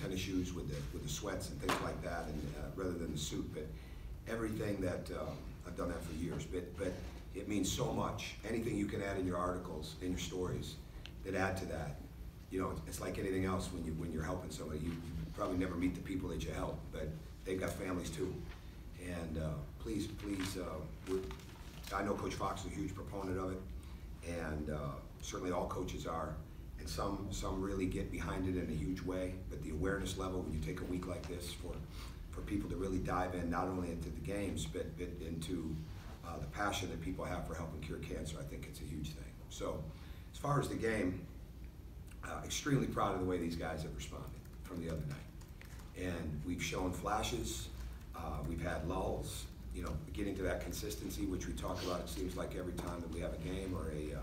tennis shoes with the sweats and things like that, and rather than the suit. But everything that I've done that for years. But it means so much. Anything you can add in your articles, in your stories, that add to that. You know, it's like anything else when you're helping somebody. You probably never meet the people that you help, but they've got families too. And please, I know Coach Fox is a huge proponent of it, and certainly all coaches are. And some really get behind it in a huge way, but the awareness level when you take a week like this for people to really dive in, not only into the games, but into the passion that people have for helping cure cancer, I think it's a huge thing. So as far as the game, extremely proud of the way these guys have responded from the other night. And we've shown flashes, we've had lulls, you know, getting to that consistency, which we talk about, it seems like every time that we have a game or a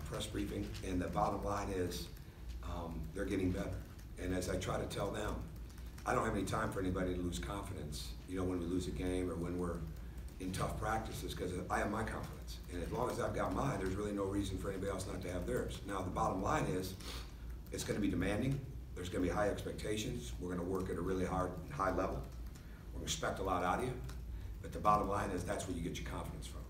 press briefing. And the bottom line is they're getting better. And as I try to tell them, I don't have any time for anybody to lose confidence, you know, when we lose a game or when we're in tough practices, because I have my confidence. And as long as I've got mine, there's really no reason for anybody else not to have theirs. Now, the bottom line is it's going to be demanding. There's going to be high expectations. We're going to work at a really high level. We're going to expect a lot out of you. But the bottom line is that's where you get your confidence from.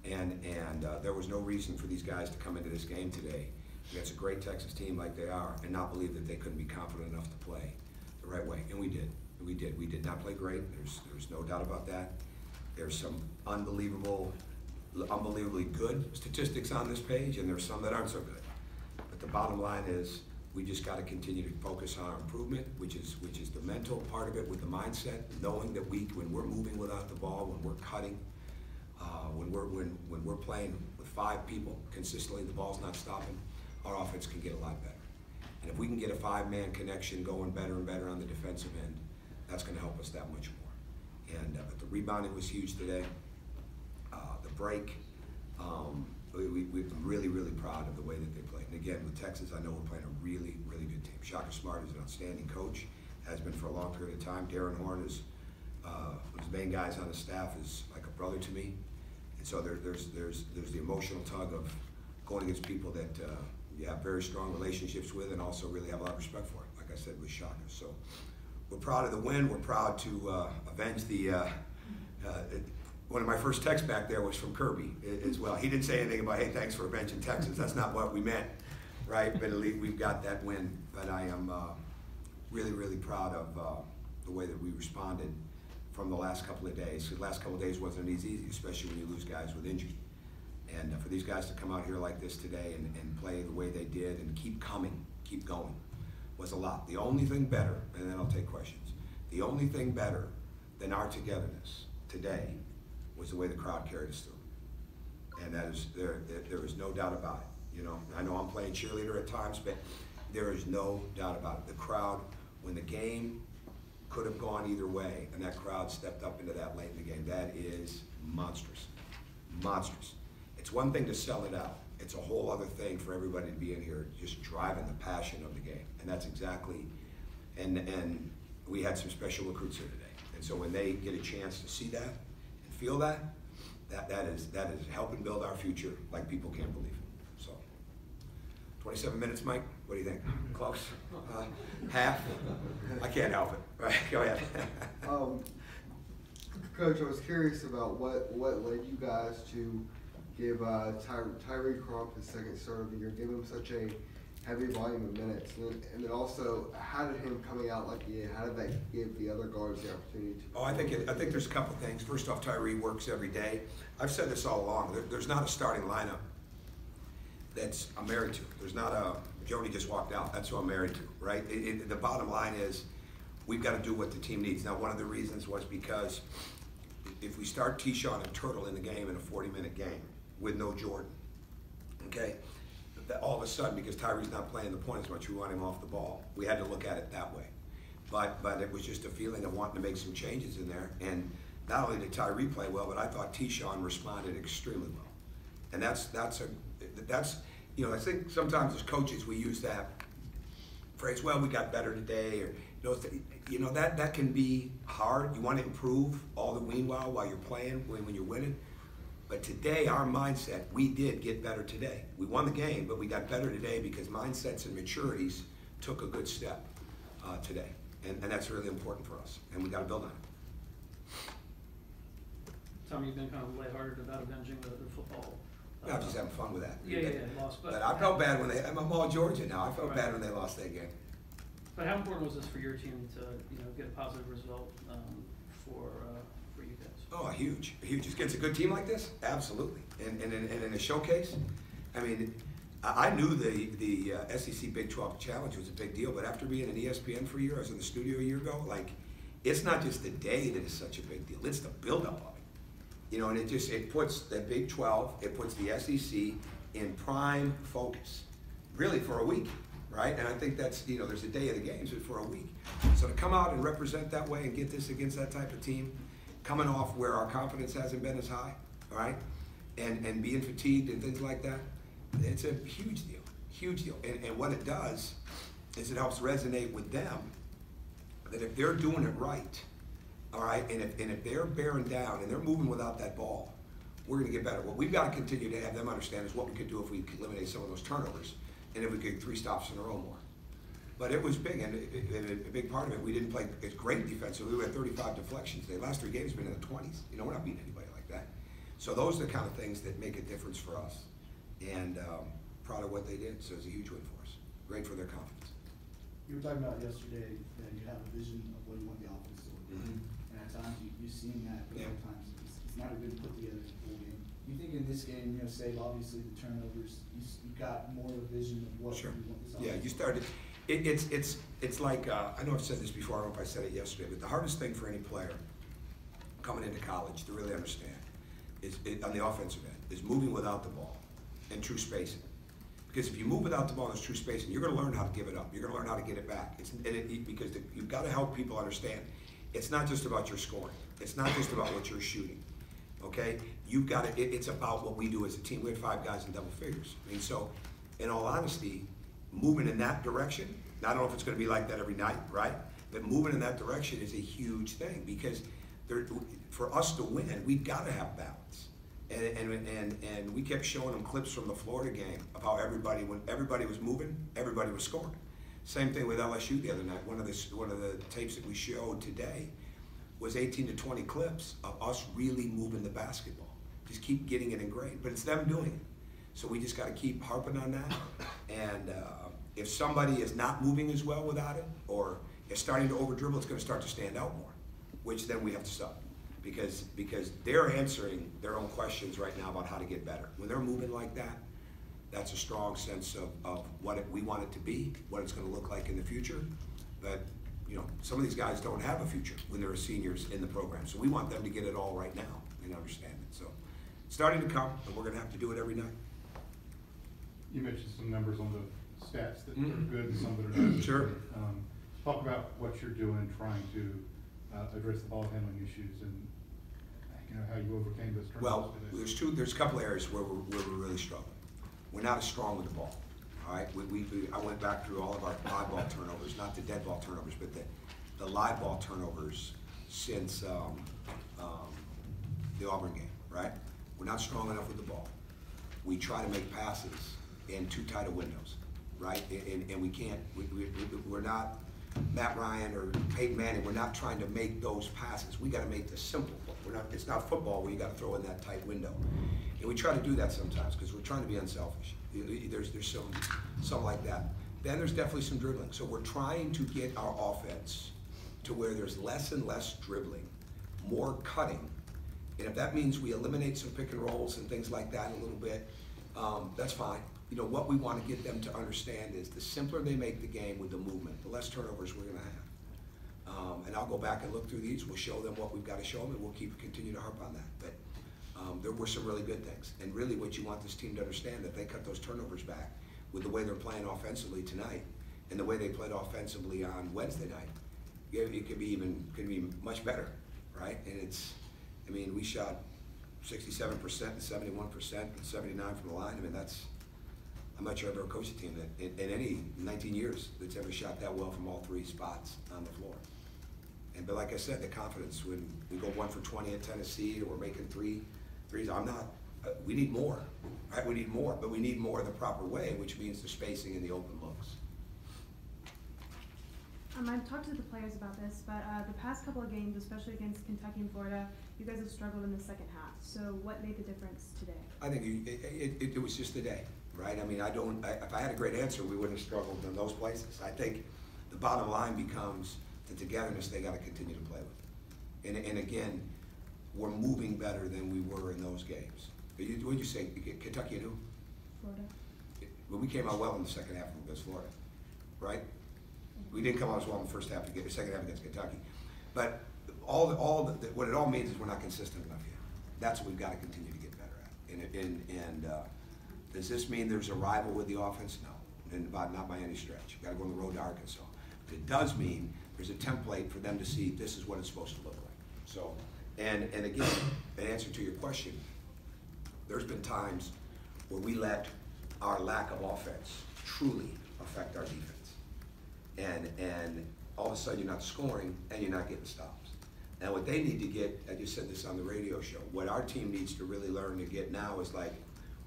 And there was no reason for these guys to come into this game today against a great Texas team like they are and not believe that they couldn't be confident enough to play the right way. And we did. We did. We did not play great. There's no doubt about that. There's some unbelievably good statistics on this page, and there's some that aren't so good. But the bottom line is we just got to continue to focus on our improvement, which is the mental part of it with the mindset, knowing that when we're moving without the ball, when we're cutting, when we're playing with 5 people consistently, the ball's not stopping, our offense can get a lot better. And if we can get a 5-man connection going better and better on the defensive end, that's going to help us that much more. And but the rebounding was huge today. The break, we've been really, really proud of the way that they played. And again, with Texas, I know we're playing a really, really good team. Shaka Smart is an outstanding coach, has been for a long period of time. Darren Horn is one of the main guys on the staff, is like a brother to me. And so there's the emotional tug of going against people that you have very strong relationships with and also really have a lot of respect for it, like I said with Shaka. So we're proud of the win. We're proud to avenge the, one of my first texts back there was from Kirby as well. He didn't say anything about, hey, thanks for avenging Texas. That's not what we meant, right? But at least we've got that win. But I am really, really proud of the way that we responded from the last couple of days. The last couple of days wasn't easy, especially when you lose guys with injury. And for these guys to come out here like this today and play the way they did and keep coming, keep going, was a lot. The only thing better, and then I'll take questions, the only thing better than our togetherness today was the way the crowd carried us through. And that is, there is no doubt about it. You know, I know I'm playing cheerleader at times, but there is no doubt about it. The crowd, when the game could have gone either way, and that crowd stepped up into that late in the game, that is monstrous, monstrous. It's one thing to sell it out. It's a whole other thing for everybody to be in here just driving the passion of the game. And that's exactly, and we had some special recruits here today. And so when they get a chance to see that and feel that is helping build our future like people can't believe. So 27 minutes, Mike? What do you think? Close? Half? I can't help it. Right, go ahead. Coach, I was curious about what led you guys to give Tyree Crump his second start of the year, give him such a heavy volume of minutes, and then also, how did him coming out like he did, how did that give the other guards the opportunity to? Oh, I think there's a couple of things. First off, Tyree works every day. I've said this all along. There's not a starting lineup that's I'm married to. There's not a Jody just walked out. That's who I'm married to, right? The bottom line is we've got to do what the team needs. Now, one of the reasons was because if we start T-Shawn and Turtle in the game in a 40-minute game with no Jordan, okay, all of a sudden, because Tyree's not playing the point as much, we want him off the ball. We had to look at it that way. But it was just a feeling of wanting to make some changes in there. And not only did Tyree play well, but I thought T-Shawn responded extremely well. And that's you know, I think sometimes as coaches we use that phrase, well, we got better today, or you know that can be hard. You want to improve all the meanwhile while you're playing, when you're winning. But today, our mindset, we did get better today. We won the game, but we got better today because mindsets and maturities took a good step. today. And that's really important for us, and we got to build on it. Tommy, you've been kind of lighthearted about avenging the football. No, I'm just having fun with that. Yeah, lost. But I felt bad when I'm all Georgia now. I felt bad when they lost that game. But how important was this for your team to get a positive result for you guys? Oh, huge. Against a good team like this, absolutely. And in a showcase, I mean, I knew the SEC Big 12 Challenge was a big deal, but after being in ESPN for a year, I was in the studio a year ago. Like, it's not just the day that is such a big deal; it's the buildup of it. And it puts the Big 12, it puts the SEC in prime focus, really for a week, right? And I think that's there's a day of the games, but for a week. So to come out and represent that way and get this against that type of team, coming off where our confidence hasn't been as high, all right, and being fatigued and things like that, it's a huge deal. And what it does is it helps resonate with them that if they're doing it right, all right, and if they're bearing down and they're moving without that ball, we're going to get better. What we've got to continue to have them understand is what we could do if we could eliminate some of those turnovers and if we could 3 stops in a row more. But it was big, and a big part of it, we didn't play as great defensively. We had 35 deflections. The last 3 games have been in the 20s. We're not beating anybody like that. So those are the kind of things that make a difference for us. And proud of what they did, so it's a huge win for us. Great for their confidence. You were talking about yesterday that you have a vision of what you want the offense to look like. And at times you've seen that, but other times it's not a good put together full game. You think in this game, save obviously the turnovers, you got more of a vision of what you want this offense to look like? Yeah, you started. It's like, I know I've said this before, I don't know if I said it yesterday, but the hardest thing for any player coming into college to really understand on the offensive end is moving without the ball and true spacing. Because if you move without the ball and there's true spacing, you're going to learn how to give it up. You're going to learn how to get it back. Because you've got to help people understand. It's not just about your scoring. It's not just about what you're shooting. Okay? You've got to. It's about what we do as a team. We had 5 guys in double figures. I mean, so in all honesty, moving in that direction. Now, I don't know if it's going to be like that every night, right? But moving in that direction is a huge thing because for us to win, we've got to have balance. And we kept showing them clips from the Florida game of how when everybody was moving, everybody was scoring. Same thing with LSU the other night. One of the tapes that we showed today was 18 to 20 clips of us really moving the basketball. Just keep getting it ingrained, but it's them doing it. So we just got to keep harping on that. And if somebody is not moving as well without it, or is starting to over dribble, it's going to start to stand out more, which then we have to stop. Because they're answering their own questions right now about how to get better. When they're moving like that, that's a strong sense of what we want it to be, what it's going to look like in the future. But some of these guys don't have a future when they're seniors in the program. So we want them to get it all right now and understand it. So it's starting to come, and we're going to have to do it every night. You mentioned some numbers on the stats that are good and some that are not. Sure. Talk about what you're doing trying to address the ball handling issues and how you overcame those turnovers. Well, today. there's a couple areas where we're really struggling. We're not as strong with the ball. All right, I went back through all of our live ball turnovers, not the dead ball turnovers, but the live ball turnovers since the Auburn game. Right, we're not strong enough with the ball. We try to make passes in too tight of windows. Right, and we can't. We're not Matt Ryan or Peyton Manning. We're not trying to make those passes. We got to make the simple. It's not football where you got to throw in that tight window. And we try to do that sometimes because we're trying to be unselfish. There's some like that. Then there's definitely some dribbling. So we're trying to get our offense to where there's less and less dribbling, more cutting. And if that means we eliminate some pick and rolls and things like that a little bit, that's fine. What we want to get them to understand is the simpler they make the game with the movement, the less turnovers we're going to have. And I'll go back and look through these. We'll show them what we've got to show them, and we'll continue to harp on that. But there were some really good things. And really what you want this team to understand, that they cut those turnovers back with the way they're playing offensively tonight and the way they played offensively on Wednesday night. It could be much better, right? And we shot 67% and 71% and 79% from the line. I'm not sure I've ever coached a team that in any 19 years that's ever shot that well from all 3 spots on the floor. But like I said, the confidence when we go 1 for 20 at Tennessee, or we're making threes. We need more, right? We need more, but we need more the proper way, which means the spacing and the open looks. I've talked to the players about this, but the past couple of games, especially against Kentucky and Florida, you guys have struggled in the second half. So what made the difference today? I think it was just the day, right? I mean, if I had a great answer, we wouldn't have struggled in those places. I think the bottom line becomes the togetherness they got to continue to play with. And again, we're moving better than we were in those games. What did you say, Kentucky and who? Florida. Well, we came out well in the second half against Florida, right? We didn't come out as well in the first half, the second half against Kentucky. But what it all means is we're not consistent enough yet. That's what we've got to continue to get better at. Does this mean there's a rival with the offense? No, and not by any stretch. You've got to go on the road to Arkansas. But it does mean there's a template for them to see this is what it's supposed to look like. So, and again, in answer to your question, there's been times where we let our lack of offense truly affect our defense. And all of a sudden you're not scoring and you're not getting stops. Now what they need to get, I just said this on the radio show, what our team needs to really learn to get now is like,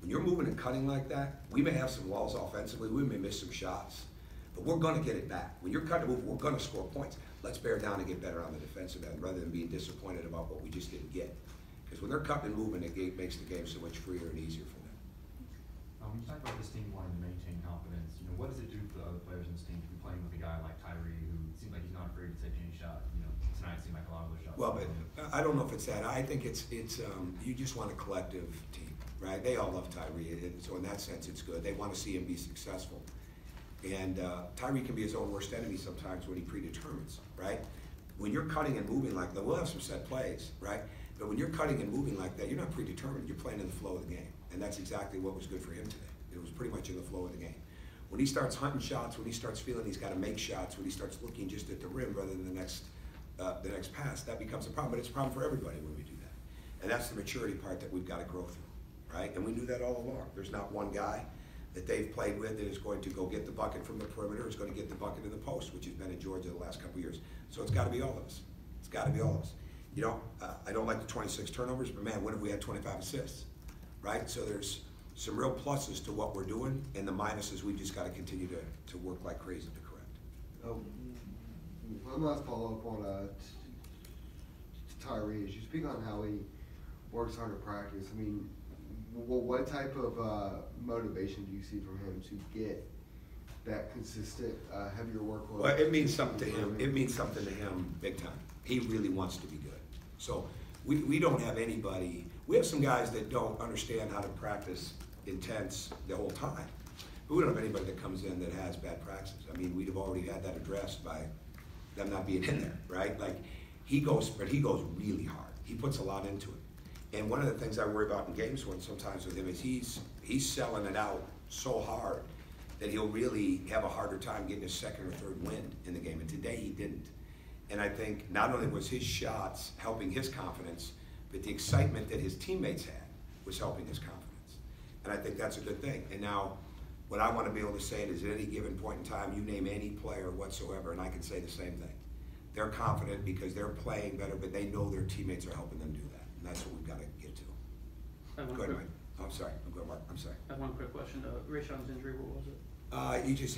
when you're moving and cutting like that, we may have some walls offensively, we may miss some shots, but we're gonna get it back. When you're cutting, we're gonna score points. Let's bear down and get better on the defensive end rather than being disappointed about what we just didn't get. Because when they're cutting and moving, it makes the game so much freer and easier for them. When you talk about this team wanting to maintain confidence, what does it do for the other players in this team to be playing with a guy like Tyree, who seems like he's not afraid to take any shot? Tonight it seemed like a lot of those shots. Well, but I don't know if it's that. I think it's you just want a collective team, right? They all love Tyree, so in that sense, it's good. They want to see him be successful. And Tyree can be his own worst enemy sometimes when he predetermines, right? When you're cutting and moving like that, we'll have some set plays, right? But when you're cutting and moving like that, you're not predetermined. You're playing in the flow of the game. And that's exactly what was good for him today. It was pretty much in the flow of the game. When he starts hunting shots, when he starts feeling he's got to make shots, when he starts looking just at the rim rather than the next pass, that becomes a problem. But it's a problem for everybody when we do that. And that's the maturity part that we've got to grow through, right? And we knew that all along. There's not one guy that they've played with that is going to go get the bucket from the perimeter, is going to get the bucket in the post, which has been in Georgia the last couple of years. So it's got to be all of us. It's got to be all of us. I don't like the 26 turnovers, but man, when have we had 25 assists, right? So there's some real pluses to what we're doing, and the minuses we just got to continue to work like crazy to correct. One last follow-up on Tyree. As you speak on how he works hard in practice, I mean, what type of motivation do you see from him to get that consistent, heavier workload? Well, it means something to him. It means something to him big time. He really wants to be good. So we don't have anybody. We have some guys that don't understand how to practice intense the whole time. But we don't have anybody that comes in that has bad practices. I mean, we'd have already had that addressed by them not being in there, right? Like he goes really hard. He puts a lot into it. And one of the things I worry about in games sometimes with him is he's selling it out so hard that he'll really have a harder time getting his second or third win in the game. And today he didn't. And I think not only was his shots helping his confidence, but the excitement that his teammates had was helping his confidence. And I think that's a good thing. And now, what I want to be able to say is at any given point in time, you name any player whatsoever, and I can say the same thing. They're confident because they're playing better, but they know their teammates are helping them do that. And that's what we've got to get to. Go ahead, Mike. Oh, I'm sorry. Go ahead, Mark. I'm sorry. I have one quick question. Rayshon's injury, what was it?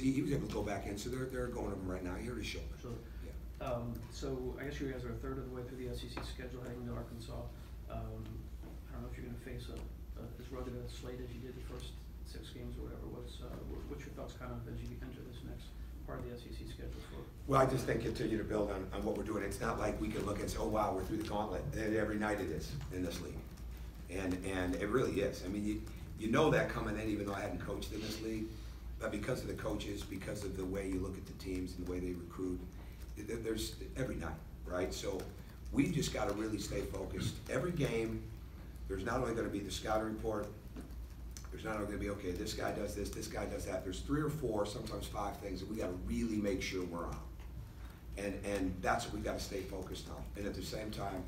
He was able to go back in, so they're going to him right now. He hurt his shoulder. Sure. Yeah. So I guess you guys are a third of the way through the SEC schedule heading to Arkansas. I don't know if you're going to face as rugged a slate as you did the first 6 games or whatever. What's your thoughts kind of as you enter this next part of the SEC schedule for? Well, I just think continue to build on what we're doing. It's not like we can look and say, oh wow, we're through the gauntlet. And every night it is in this league. And it really is. I mean, you know that coming in, even though I hadn't coached in this league, but because of the coaches, because of the way you look at the teams and the way they recruit, there's every night, right? So we've just got to really stay focused. Every game, there's not only going to be the scouting report, there's not only going to be, okay, this guy does this guy does that. There's 3 or 4, sometimes 5 things that we got to really make sure we're on. And that's what we got to stay focused on. And at the same time,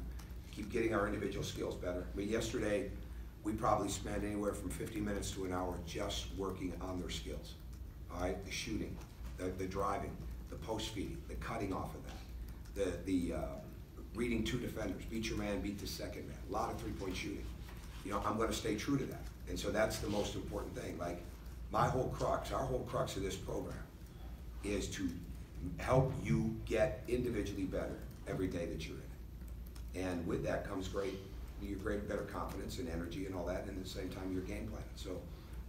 keep getting our individual skills better. I mean, yesterday, we probably spent anywhere from 50 minutes to an hour just working on their skills. All right, the shooting, the driving, the post feeding, the cutting off of that, the reading 2 defenders, beat your man, beat the second man, a lot of 3-point shooting. I'm going to stay true to that. And so that's the most important thing. Like our whole crux of this program is to help you get individually better every day that you're in it. And with that comes better confidence and energy and all that, and at the same time you're game planning. So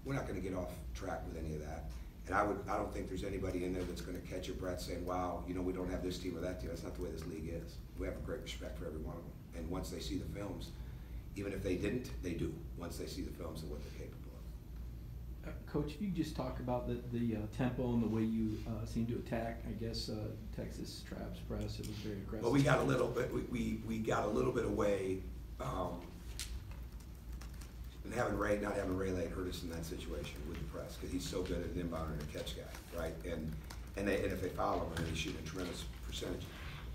we're not gonna get off track with any of that. And I don't think there's anybody in there that's gonna catch your breath saying, wow, you know, we don't have this team or that team. That's not the way this league is. We have a great respect for every one of them. And once they see the films, even if they didn't, they do, once they see the films and what they're capable of. Coach, if you could just talk about the tempo and the way you seem to attack, I guess, Texas Traps press, it was very aggressive. Well, we got a little bit, we got a little bit away, and not having Ray Lane hurt us in that situation with the press, because he's so good at an inbound and a catch guy, right? And if they foul him, and they shoot a tremendous percentage.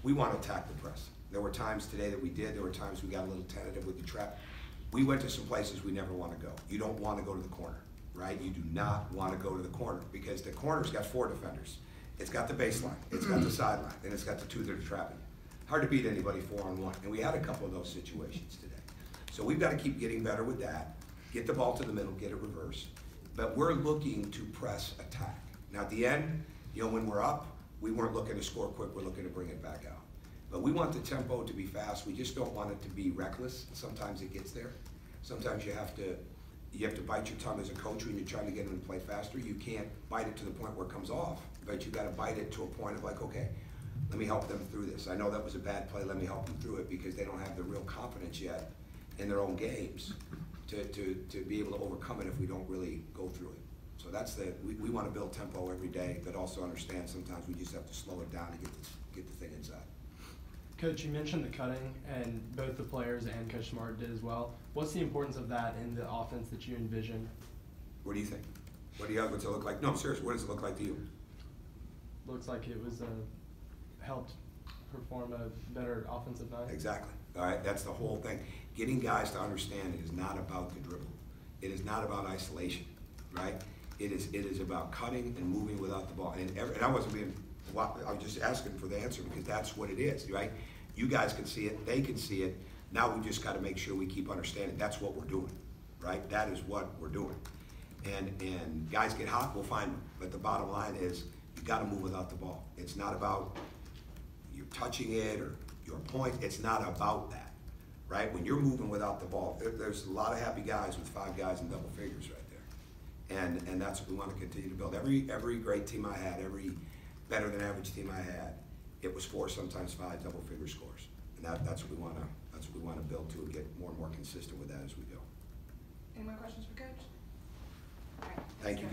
We want to attack the press. There were times today that we did, there were times we got a little tentative with the trap. We went to some places we never want to go. You don't want to go to the corner, right? You do not want to go to the corner, because the corner's got 4 defenders. It's got the baseline, it's got the sideline, and it's got the 2 that are trapping you. Hard to beat anybody 4-on-1, and we had a couple of those situations today. So we've got to keep getting better with that, get the ball to the middle, get it reversed. But we're looking to press attack. Now at the end, you know, when we're up, we weren't looking to score quick, we're looking to bring it back out. But we want the tempo to be fast, we just don't want it to be reckless. Sometimes it gets there. Sometimes you have to bite your tongue as a coach when you're trying to get them to play faster. You can't bite it to the point where it comes off, but you got to bite it to a point of like, okay, let me help them through this. I know that was a bad play, let me help them through it, because they don't have the real confidence yet in their own games to be able to overcome it if we don't really go through it. So that's we want to build tempo every day, but also understand sometimes we just have to slow it down and get the thing inside. Coach, you mentioned the cutting, and both the players and Coach Smart did as well. What's the importance of that in the offense that you envision? What do you think? What's it look like? No, I'm serious. What does it look like to you? Looks like it was helped perform a better offensive night. Exactly. All right, that's the whole thing. Getting guys to understand it is not about the dribble. It is not about isolation, right? It is about cutting and moving without the ball. And I wasn't being, I was just asking for the answer, because that's what it is, right? You guys can see it, they can see it. Now we just got to make sure we keep understanding that's what we're doing, right? That is what we're doing. And guys get hot, we'll find them. But the bottom line is, you got to move without the ball. It's not about you touching it or your point. It's not about that, right? When you're moving without the ball, there's a lot of happy guys with 5 guys in double figures right there. And that's what we want to continue to build. Every great team I had, every better than average team I had, it was 4, sometimes 5 double figure scores. And that's what we want to build to, and get more and more consistent with that as we go. Any more questions for Coach? All right. Thank you.